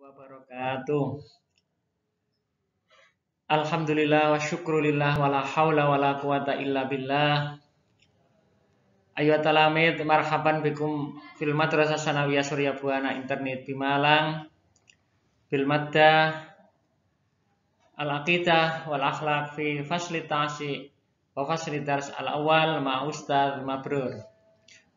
wabarakatuh. Alhamdulillah wa syukrulillah wa la hawla wa la quwata illa billah. Ayo talamid marhaban bikum fil madrasah sanawiyah Surya Buana Internet di Malang bil maddah al-aqidah wal akhlaq fi fasli ta'si wa fasli dars al-awwal ma ustaz mabrur.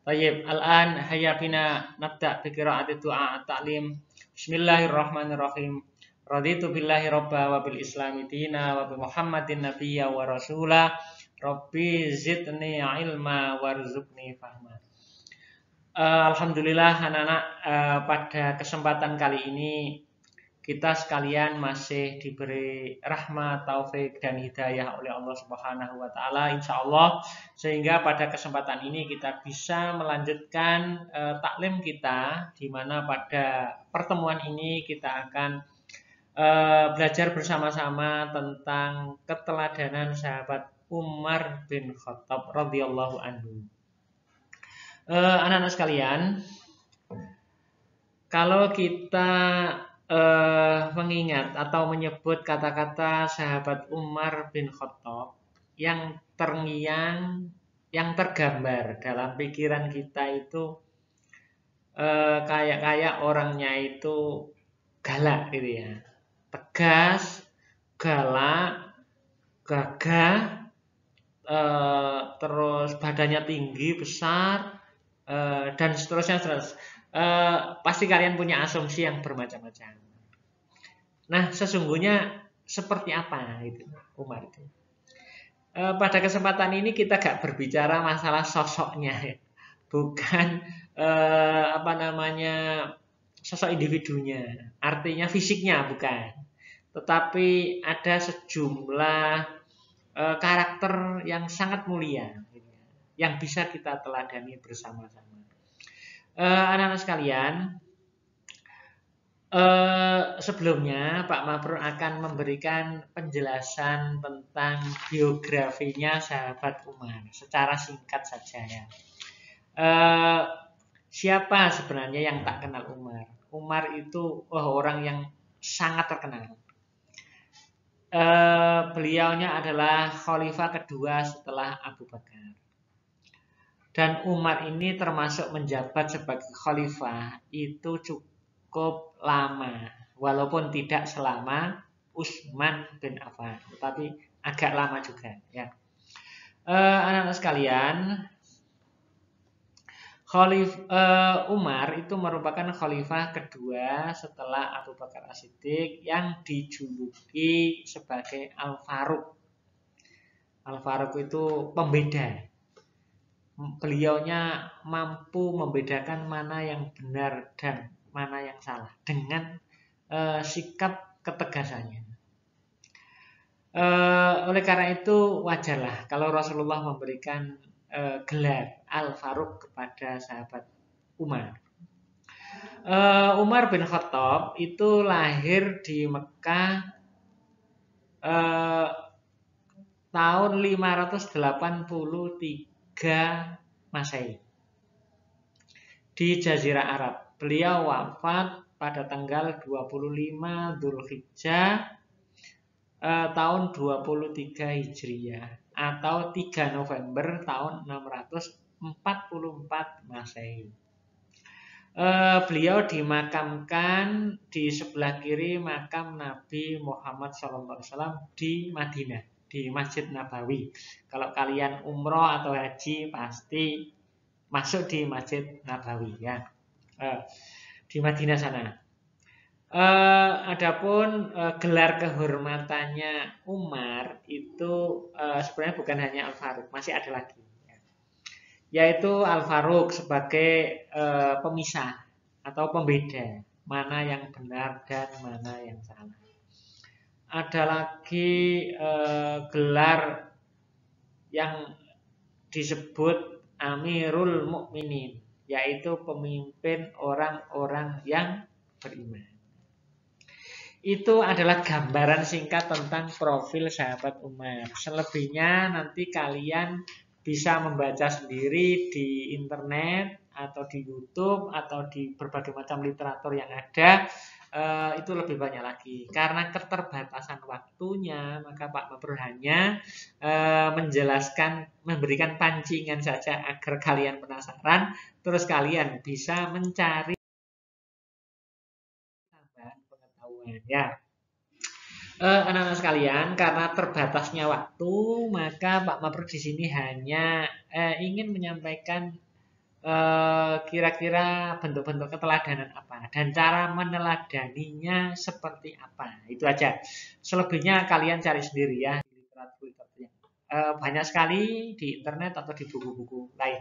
Tayyib, al-an hayya bina nabda bi qira'ati du'a at-ta'lim. Bismillahirrahmanirrahim. Raditu billahi robba wa bil islami dina wa bi Muhammadin nabiyya wa rasula. Rabbi zidni ilma warzuqni fahma. Alhamdulillah anak-anak, pada kesempatan kali ini kita sekalian masih diberi rahmat, taufik dan hidayah oleh Allah Subhanahu wa taala insyaallah, sehingga pada kesempatan ini kita bisa melanjutkan taklim kita, di mana pada pertemuan ini kita akan belajar bersama-sama tentang keteladanan sahabat Umar bin Khattab radhiyallahu anhu. Anak-anak sekalian, kalau kita mengingat atau menyebut kata-kata sahabat Umar bin Khattab, yang terngiang, yang tergambar dalam pikiran kita itu kayak orangnya itu galak gitu ya, tegas, galak, gagah, terus badannya tinggi, besar, dan seterusnya. Pasti kalian punya asumsi yang bermacam-macam. Nah, sesungguhnya seperti apa itu Umar itu? Pada kesempatan ini kita gak berbicara masalah sosoknya, bukan sosok individunya, artinya fisiknya bukan, tetapi ada sejumlah karakter yang sangat mulia yang bisa kita teladani bersama-sama. Anak-anak sekalian, sebelumnya Pak Mabrur akan memberikan penjelasan tentang biografinya sahabat Umar secara singkat saja ya. Siapa sebenarnya yang tak kenal Umar? Umar itu orang yang sangat terkenal. Beliaunya adalah khalifah kedua setelah Abu Bakar. Dan Umar ini termasuk menjabat sebagai khalifah itu cukup lama, walaupun tidak selama Utsman bin Affan, tetapi agak lama juga ya. Anak-anak sekalian, Umar itu merupakan khalifah kedua setelah Abu Bakar As-Siddiq yang dijuluki sebagai Al-Faruq. Al-Faruq itu pembeda. Beliaunya mampu membedakan mana yang benar dan mana yang salah dengan sikap ketegasannya. Oleh karena itu wajarlah kalau Rasulullah memberikan gelar Al-Faruq kepada sahabat Umar. Umar bin Khattab itu lahir di Mekah tahun 583 Masehi di Jazirah Arab. Beliau wafat pada tanggal 25 Dzulhijjah tahun 23 Hijriah atau 3 November tahun 644 Masehi. Beliau dimakamkan di sebelah kiri makam Nabi Muhammad SAW di Madinah, di Masjid Nabawi. Kalau kalian umroh atau haji pasti masuk di Masjid Nabawi ya, di Madinah sana. Adapun gelar kehormatannya Umar itu sebenarnya bukan hanya Al-Faruq, masih ada lagi, yaitu Al-Faruq sebagai pemisah atau pembeda mana yang benar dan mana yang salah. Ada lagi gelar yang disebut Amirul Mukminin, yaitu pemimpin orang-orang yang beriman. Itu adalah gambaran singkat tentang profil sahabat Umar. Selebihnya nanti kalian bisa membaca sendiri di internet atau di YouTube atau di berbagai macam literatur yang ada. itu lebih banyak lagi. Karena keterbatasan waktunya, maka Pak Mabrur hanya menjelaskan, memberikan pancingan saja agar kalian penasaran, terus kalian bisa mencari tambahan pengetahuan. Ya, anak-anak sekalian, karena terbatasnya waktu, maka Pak Mabrur di sini hanya ingin menyampaikan kira-kira bentuk-bentuk keteladanan apa dan cara meneladaninya seperti apa. Itu aja. Selebihnya kalian cari sendiri ya di literatur yang banyak sekali di internet atau di buku-buku lain.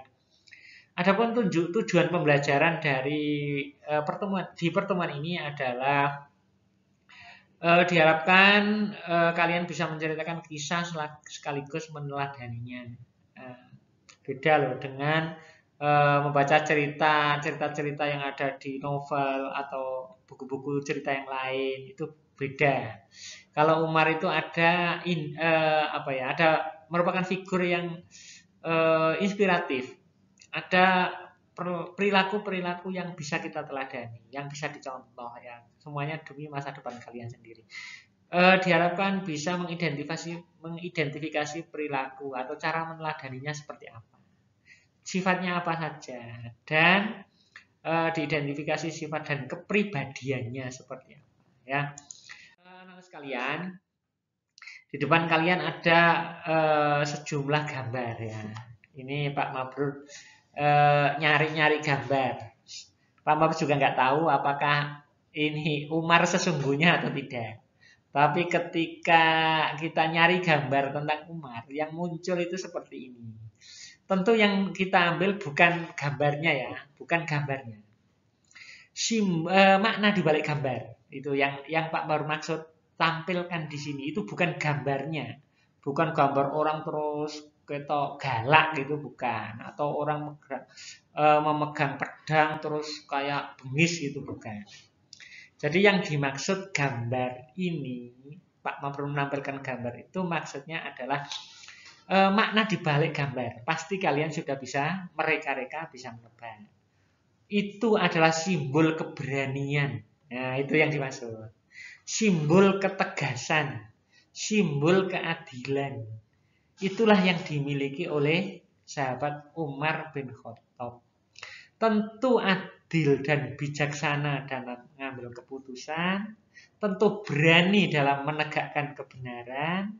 Adapun tujuan pembelajaran dari pertemuan ini adalah diharapkan kalian bisa menceritakan kisah sekaligus meneladaninya. Beda loh dengan membaca cerita-cerita yang ada di novel atau buku-buku cerita yang lain, itu beda. Kalau Umar itu ada ada merupakan figur yang inspiratif. Ada perilaku-perilaku yang bisa kita teladani, yang bisa dicontoh ya. Semuanya demi masa depan kalian sendiri. Diharapkan bisa mengidentifikasi perilaku atau cara meneladaninya seperti apa. Sifatnya apa saja dan diidentifikasi sifat dan kepribadiannya seperti apa ya. Anak sekalian, di depan kalian ada sejumlah gambar ya. Ini Pak Mabrur nyari-nyari gambar. Pak Mabrur juga nggak tahu apakah ini Umar sesungguhnya atau tidak. Tapi ketika kita nyari gambar tentang Umar, yang muncul itu seperti ini. Tentu yang kita ambil bukan gambarnya ya, bukan gambarnya. Makna di balik gambar itu yang Pak Mabrur maksud tampilkan di sini itu bukan gambarnya, bukan gambar orang terus ketok galak gitu bukan, atau orang memegang pedang terus kayak bengis gitu bukan. Jadi yang dimaksud gambar ini, Pak Mabrur menampilkan gambar itu maksudnya adalah makna di balik gambar. Pasti kalian sudah bisa mereka-reka, bisa menebak. Itu adalah simbol keberanian. Nah, itu yang dimaksud. Simbol ketegasan, simbol keadilan. Itulah yang dimiliki oleh sahabat Umar bin Khattab. Tentu adil dan bijaksana dalam mengambil keputusan, tentu berani dalam menegakkan kebenaran,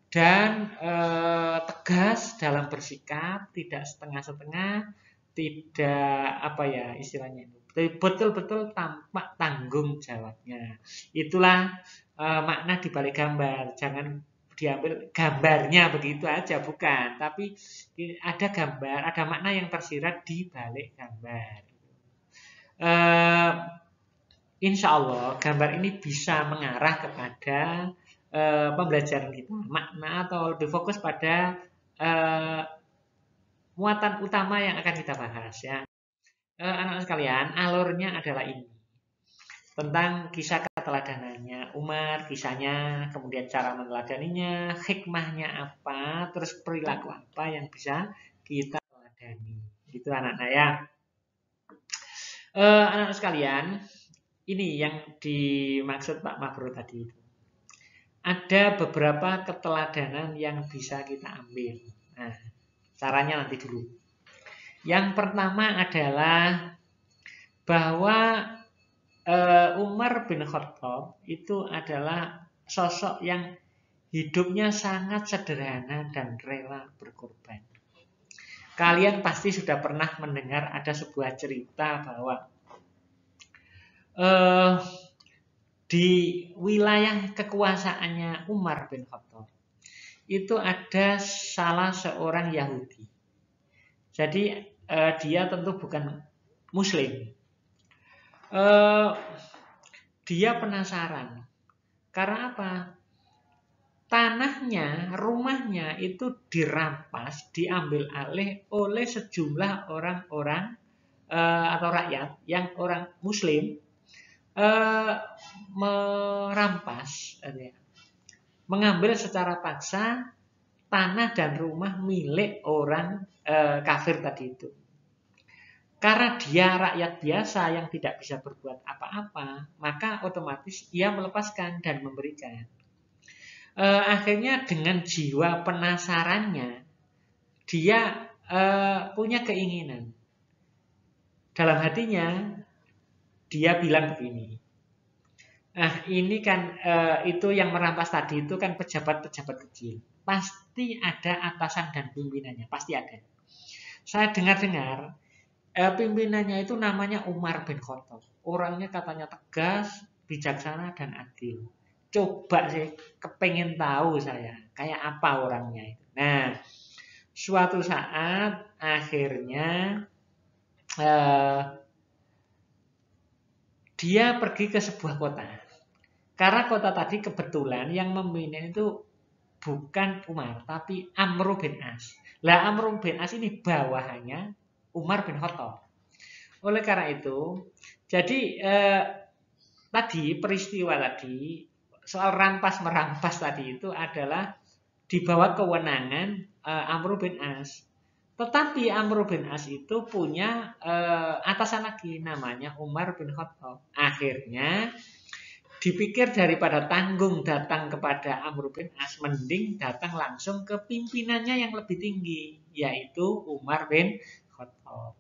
dan tegas dalam bersikap, tidak setengah-setengah, tidak apa ya istilahnya itu, betul-betul tampak tanggung jawabnya. Itulah makna di balik gambar. Jangan diambil gambarnya begitu aja, bukan. Tapi ada gambar, ada makna yang tersirat di balik gambar. Insya Allah gambar ini bisa mengarah kepada pembelajaran kita, makna atau lebih fokus pada muatan utama yang akan kita bahas ya. Anak-anak sekalian, alurnya adalah ini. Tentang kisah keteladanannya Umar, kisahnya, kemudian cara meneladaninya, hikmahnya apa, terus perilaku apa yang bisa kita teladani. Itu anak-anak ya. Anak-anak sekalian, ini yang dimaksud Pak Mabrur tadi itu. Ada beberapa keteladanan yang bisa kita ambil. Nah, caranya nanti dulu. Yang pertama adalah bahwa Umar bin Khattab itu adalah sosok yang hidupnya sangat sederhana dan rela berkorban. Kalian pasti sudah pernah mendengar ada sebuah cerita bahwa di wilayah kekuasaannya Umar bin Khattab itu ada salah seorang Yahudi. Jadi dia tentu bukan Muslim. Dia penasaran. Karena apa? Tanahnya, rumahnya itu dirampas, diambil alih oleh sejumlah orang-orang atau rakyat yang orang Muslim merampas, mengambil secara paksa tanah dan rumah milik orang kafir tadi itu. Karena dia rakyat biasa yang tidak bisa berbuat apa-apa, maka otomatis ia melepaskan dan memberikan. Akhirnya dengan jiwa penasarannya, dia punya keinginan. Dalam hatinya, dia bilang begini, ini kan itu yang merampas tadi itu kan pejabat-pejabat kecil. Pasti ada atasan dan pimpinannya, pasti ada. Saya dengar-dengar pimpinannya itu namanya Umar bin Khattab. Orangnya katanya tegas, bijaksana dan adil. Coba sih kepengen tahu saya kayak apa orangnya itu. Nah, suatu saat akhirnya dia pergi ke sebuah kota. Karena kota tadi kebetulan yang memimpin itu bukan Umar, tapi Amr bin As. Lah Amr bin As ini bawahannya Umar bin Khattab. Oleh karena itu, jadi tadi peristiwa tadi soal rampas merampas tadi itu adalah di bawah kewenangan Amr bin As. Tetapi Amr bin As itu punya atasan lagi namanya Umar bin Khattab. Akhirnya dipikir daripada tanggung datang kepada Amr bin As, mending datang langsung ke pimpinannya yang lebih tinggi, yaitu Umar bin Khattab.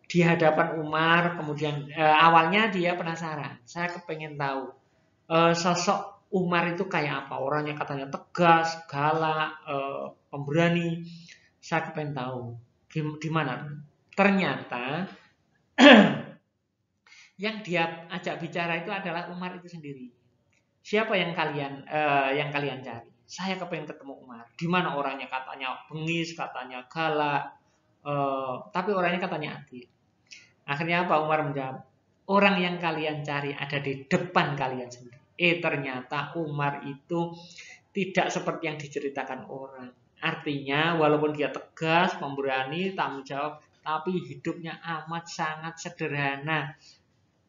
Di hadapan Umar, kemudian awalnya dia penasaran, saya kepengen tahu sosok Umar itu kayak apa, orangnya katanya tegas, galak, pemberani. Saya kepengen tahu di mana. Ternyata yang dia ajak bicara itu adalah Umar itu sendiri. Siapa yang kalian cari? Saya kepengen ketemu Umar. Di mana orangnya katanya bengis, katanya galak, tapi orangnya katanya adil. Akhirnya apa Umar menjawab? Orang yang kalian cari ada di depan kalian sendiri. Ternyata Umar itu tidak seperti yang diceritakan orang. Artinya walaupun dia tegas, pemberani, tanggung jawab, tapi hidupnya amat sangat sederhana.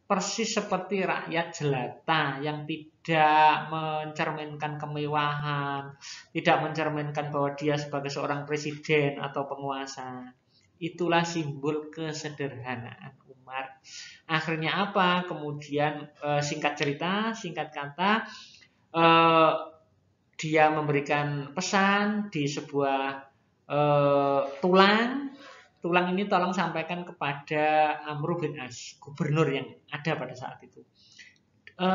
Persis seperti rakyat jelata yang tidak mencerminkan kemewahan, tidak mencerminkan bahwa dia sebagai seorang presiden atau penguasa. Itulah simbol kesederhanaan Umar. Akhirnya apa? Kemudian singkat cerita, singkat kata, dia memberikan pesan di sebuah tulang. Tulang ini tolong sampaikan kepada Amr bin As, gubernur yang ada pada saat itu.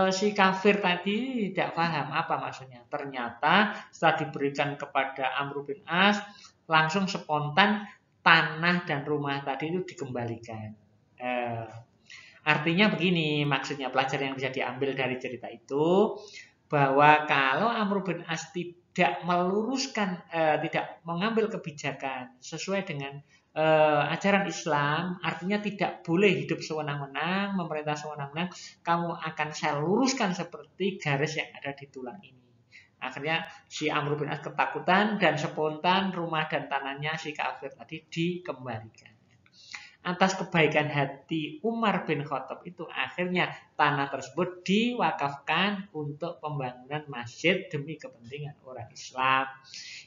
Si kafir tadi tidak paham apa maksudnya. Ternyata setelah diberikan kepada Amr bin As, langsung spontan tanah dan rumah tadi itu dikembalikan. Artinya begini, maksudnya pelajaran yang bisa diambil dari cerita itu, bahwa kalau Amr bin As tidak meluruskan, tidak mengambil kebijakan sesuai dengan ajaran Islam, artinya tidak boleh hidup sewenang-wenang, memerintah sewenang-wenang, kamu akan saya luruskan seperti garis yang ada di tulang ini. Akhirnya si Amr bin As ketakutan dan spontan rumah dan tanahnya si kafir tadi dikembalikan. Atas kebaikan hati Umar bin Khattab itu akhirnya tanah tersebut diwakafkan untuk pembangunan masjid demi kepentingan orang Islam.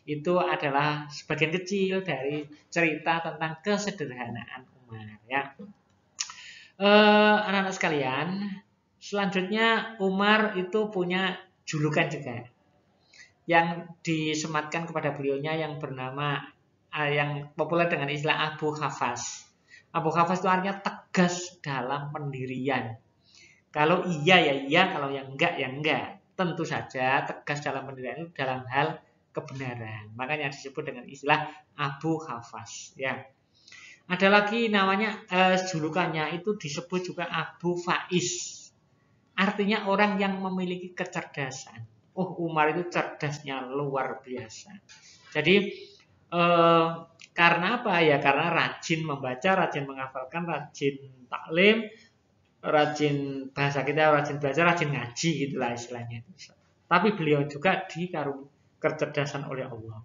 Itu adalah sebagian kecil dari cerita tentang kesederhanaan Umar. Ya, anak-anak sekalian, selanjutnya Umar itu punya julukan juga yang disematkan kepada beliaunya yang bernama yang populer dengan istilah Abu Hafas. Abu Hafas itu artinya tegas dalam pendirian. Kalau iya ya iya, kalau yang enggak ya enggak. Tentu saja tegas dalam pendirian itu dalam hal kebenaran. Makanya disebut dengan istilah Abu Hafas. Ya. Ada lagi namanya julukannya itu disebut juga Abu Faiz. Artinya orang yang memiliki kecerdasan. Umar itu cerdasnya luar biasa. Jadi karena apa ya? Karena rajin membaca, rajin menghafalkan, rajin taklim, rajin bahasa kita, rajin belajar, rajin ngaji gitulah istilahnya. Tapi beliau juga dikaruniai kecerdasan oleh Allah.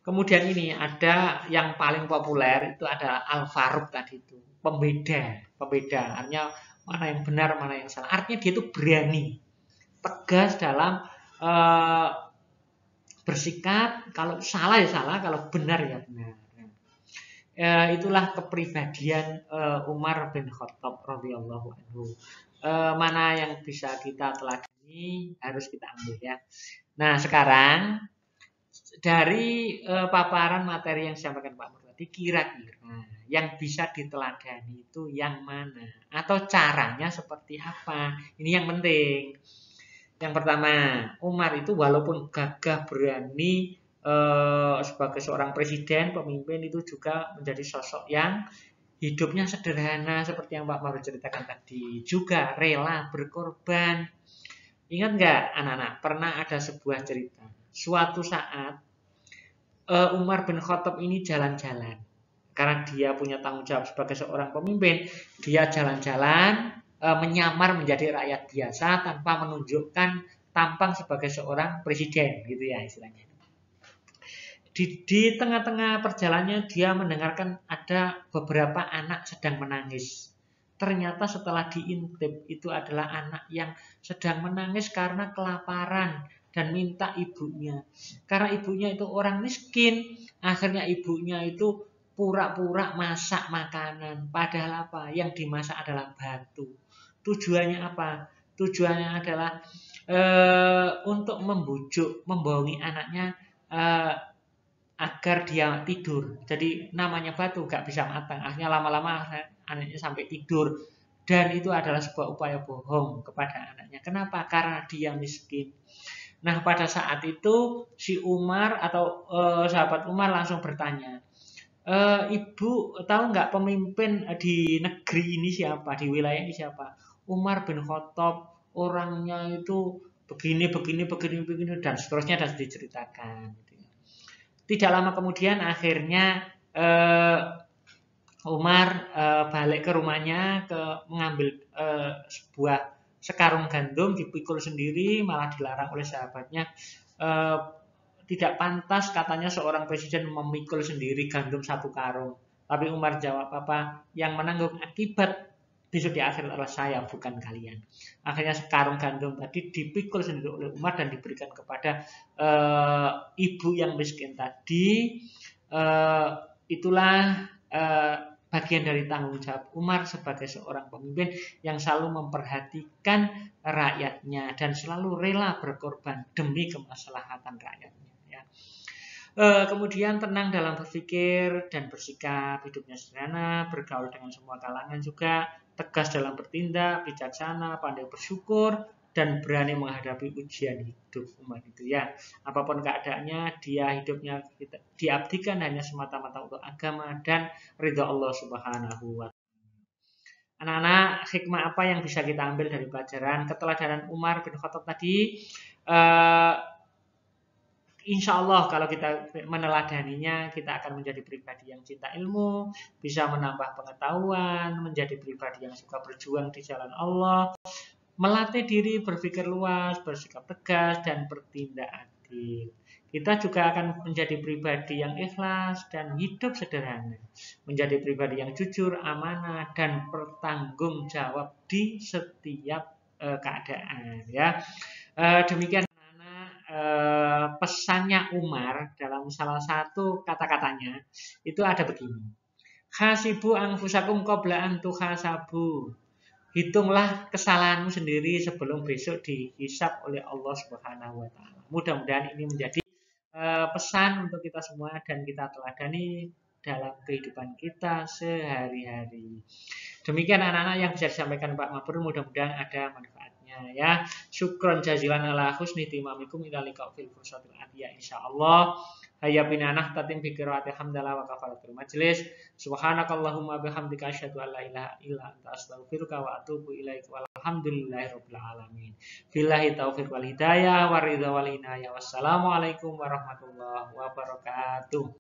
Kemudian ini ada yang paling populer itu ada Al-Faruq tadi itu, pembeda. Artinya mana yang benar, mana yang salah. Artinya dia itu berani, tegas dalam bersikap. Kalau salah ya salah, kalau benar ya benar. itulah kepribadian Umar bin Khattab radhiyallahu anhu. Mana yang bisa kita teladani harus kita ambil ya. Nah, sekarang dari paparan materi yang disampaikan Pak Nur tadi, kira-kira yang bisa diteladani itu yang mana? Atau caranya seperti apa? Ini yang penting. Yang pertama, Umar itu walaupun gagah berani sebagai seorang presiden, pemimpin itu juga menjadi sosok yang hidupnya sederhana seperti yang Pak Maru ceritakan tadi. Juga rela berkorban. Ingat nggak anak-anak? Pernah ada sebuah cerita. Suatu saat Umar bin Khattab ini jalan-jalan. Karena dia punya tanggung jawab sebagai seorang pemimpin, dia jalan-jalan menyamar menjadi rakyat biasa tanpa menunjukkan tampang sebagai seorang presiden, gitu ya istilahnya. Di tengah-tengah perjalanannya dia mendengarkan ada beberapa anak sedang menangis. Ternyata setelah diintip itu adalah anak yang sedang menangis karena kelaparan dan minta ibunya. Karena ibunya itu orang miskin, akhirnya ibunya itu pura-pura masak makanan. Padahal apa? Yang dimasak adalah batu. Tujuannya apa? Tujuannya adalah untuk membujuk, membohongi anaknya agar dia tidur. Jadi namanya batu gak bisa matang. Akhirnya lama-lama anaknya sampai tidur. Dan itu adalah sebuah upaya bohong kepada anaknya. Kenapa? Karena dia miskin. Nah pada saat itu si Umar atau sahabat Umar langsung bertanya, Ibu tahu nggak pemimpin di negeri ini siapa? Di wilayah ini siapa? Umar bin Khattab. Orangnya itu begini, begini, begini, begini. Dan seterusnya dan diceritakan. Tidak lama kemudian akhirnya Umar balik ke rumahnya mengambil sebuah sekarung gandum, dipikul sendiri, malah dilarang oleh sahabatnya. Tidak pantas katanya seorang presiden memikul sendiri gandum satu karung. Tapi Umar jawab apa? Yang menanggung akibat besok di akhir adalah saya, bukan kalian. Akhirnya sekarung gandum tadi dipikul sendiri oleh Umar dan diberikan kepada ibu yang miskin tadi. Itulah bagian dari tanggung jawab Umar sebagai seorang pemimpin yang selalu memperhatikan rakyatnya dan selalu rela berkorban demi kemaslahatan rakyatnya. Ya. Kemudian tenang dalam berpikir dan bersikap, hidupnya sederhana, bergaul dengan semua kalangan juga, tegas dalam bertindak, bijaksana, pandai bersyukur, dan berani menghadapi ujian hidup Umar itu ya. Apapun keadaannya, dia hidupnya diabdikan hanya semata-mata untuk agama dan ridha Allah Subhanahu wa Ta'ala. Anak-anak, hikmah apa yang bisa kita ambil dari pelajaran keteladanan Umar bin Khattab tadi? Insya Allah kalau kita meneladaninya, kita akan menjadi pribadi yang cinta ilmu, bisa menambah pengetahuan, menjadi pribadi yang suka berjuang di jalan Allah, melatih diri berpikir luas, bersikap tegas, dan bertindak adil. Kita juga akan menjadi pribadi yang ikhlas dan hidup sederhana, menjadi pribadi yang jujur, amanah, dan bertanggung jawab di setiap keadaan. Ya, demikian pesannya Umar dalam salah satu kata-katanya itu ada begini. Hasibu anfusakum qabla an tuhasabu. Hitunglah kesalahanmu sendiri sebelum besok dihisab oleh Allah Subhanahu wa taala. Mudah-mudahan ini menjadi pesan untuk kita semua dan kita teladani dalam kehidupan kita sehari-hari. Demikian anak-anak yang bisa disampaikan Pak Mabur, mudah-mudahan ada manfaatnya ya. Syukron jazilan ala husni timamikum ila liqa fil fursatil atiyah insyaallah. Hayya binanah tatim bi qiraatil hamdalah wa kafaratul majlis. Subhanakallahumma bihamdika asyhadu an la ilaha illa anta astaghfiruka wa atubu ilaika walhamdulillahirabbil alamin. Billahi taufiq wal hidayah wa ridha wal inayah. Wassalamualaikum warahmatullahi wabarakatuh.